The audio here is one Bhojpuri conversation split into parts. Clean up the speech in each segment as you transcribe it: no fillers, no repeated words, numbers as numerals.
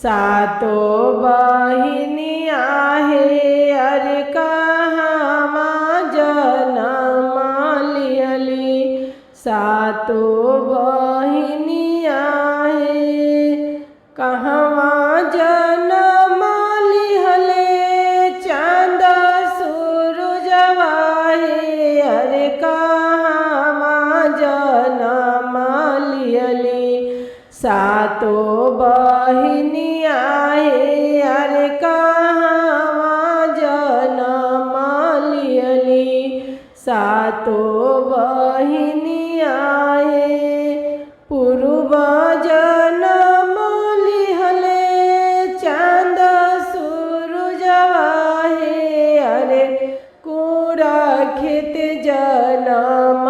सातो बहिनिया हे अरे कहवा जनम लिहली। सातो बहिनिया हे कहवा जनम लिहले चाँद सूरजवा हे अरे कहवा जनम लिहली। सातो बहिनिया हे अरे कहवा जनम लिहली। सातो बहिनिया हे पूर्व जनम लिहले चाँद सूरजवा हे अरे कुरा खेत जनम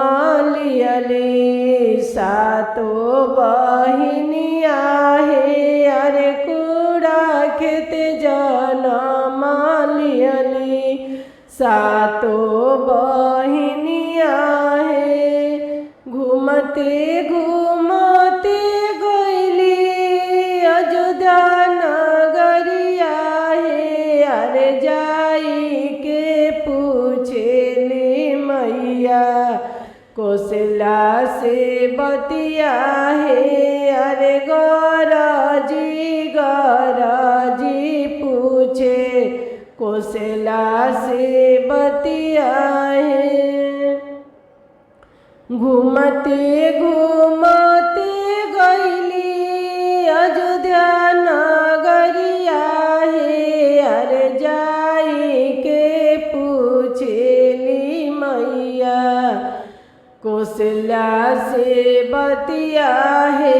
लिहली। सातो बहिनिया हे अरे कुरा खेत जनम लिहली। सातो बहिनिया हे घूमते घूमते गइली अयोध्या नगरिया हे अरे जाई के पूछेली मैया कौशल्या से बतिया हे अरे गरजी गरजी पूछे कौशल्या से बतिया हे। घूमते घूमते गइली अयोध्या नगरिया हे अरे जाई के पूछेली मैया कौशल्या से बतिया हे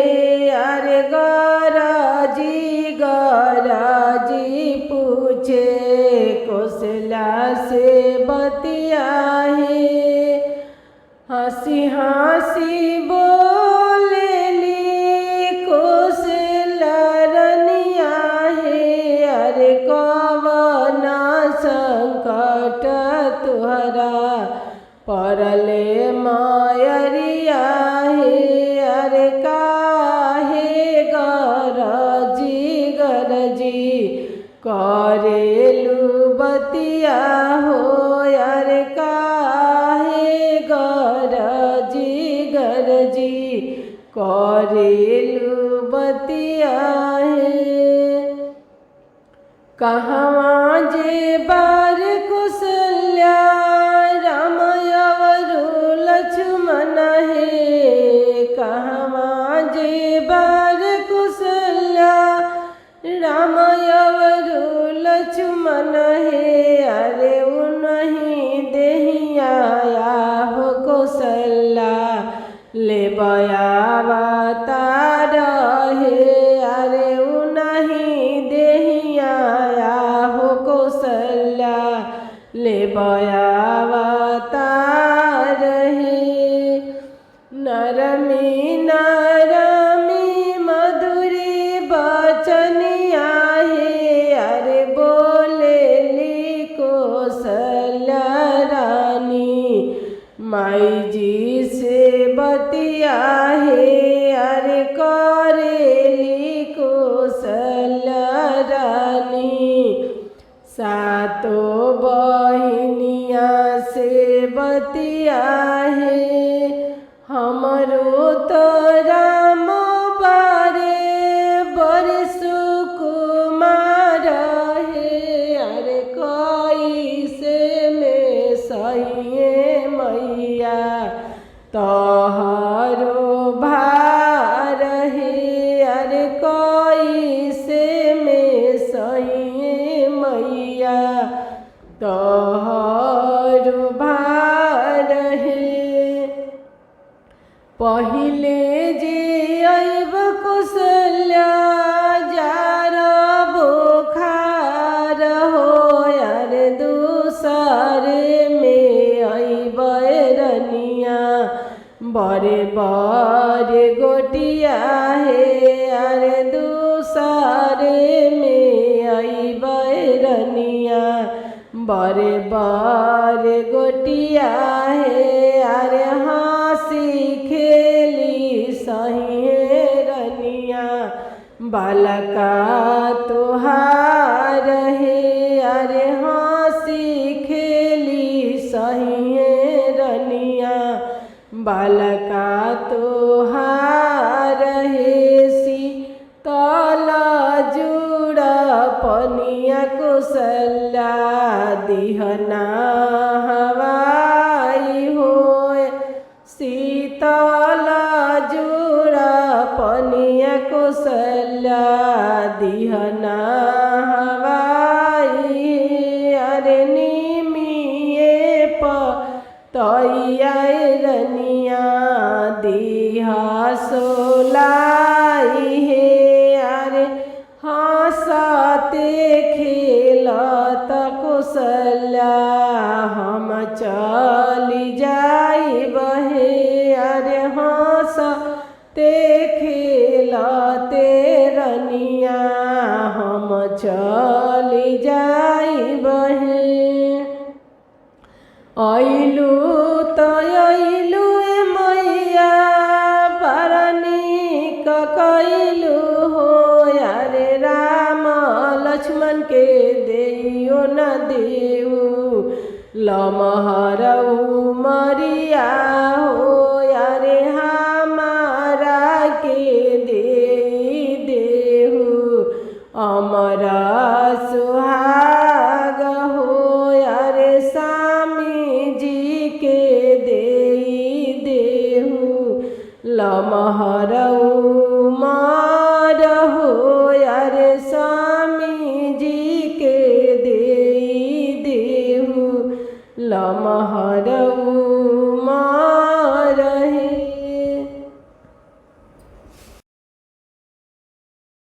अरे गरजी गरजी पूछे कौशल्या से बतिया हे। हंसी हंसी बोलेली कौशल्या रनिया हे अरे कवना संकट तुहरा परले मायरिया हे अरे काहे गरजी गरजी करेलु बतिया हो अरे काहे गरजी गरजी करेलु बतिया हे। कहवा जे बार कौशल्या राम अवरु लक्ष्मण हे कहवा जे बार कौशल्या राम अवरु लक्ष्मण हे अरे उन्हीं देहिया हो कौशल्या ले अवतार हे अरे उन्हीं देहिया हो कौशल्या ले अवतार हे। नरमी नरमी मधुरी बचनिया हे अरे बोलेली कौशल्या रानी माई जी से बतिया हे अरे करेली कौशल्या रानी। सातो बहिनिया से बतिया हे हमरो तो राम बारे बड़े सुकुमार हे अरे कैसे में सहिए मैया तोहरो भार हे अरे कैसे में सहिए मैया तोहरो भार हे। पहिले जे अइब कौशल्या जार बुखार हो अरे दूसरे में अइब रनिया बड़े बड़े गोटिया हे अरे दूसरे में अइब रनिया बड़े बड़े गोटिया हे अरे हंसी खेली सही रनिया बालका तोहार हे अरे हंसी खेली सहिए रनिया बालका तोहार हे शीतल जुड़ा पनिया कुशल्या दिहना हवाई होए शीतल जुड़ा पनिया कुशल्या दिहना हवाई अरे निमिए तैया रनिया दिहा सोलाई हे अरे हंसते खेलत कुशल्या हम चली जाई बहे अरे हंसते खेलते रनिया हम चली जाई बहे अइलू तो अइलू मैया बरनीक कैलू हो अरे राम लक्ष्मण के देइयो न देऊ लमहरऊ मरिया हो अरे हमारा के देहू अमरा सुहाग हो अरे स्वामी जी के देहू लमहरऊ मार हो अरे स्वामी जी के देहू लमहरऊ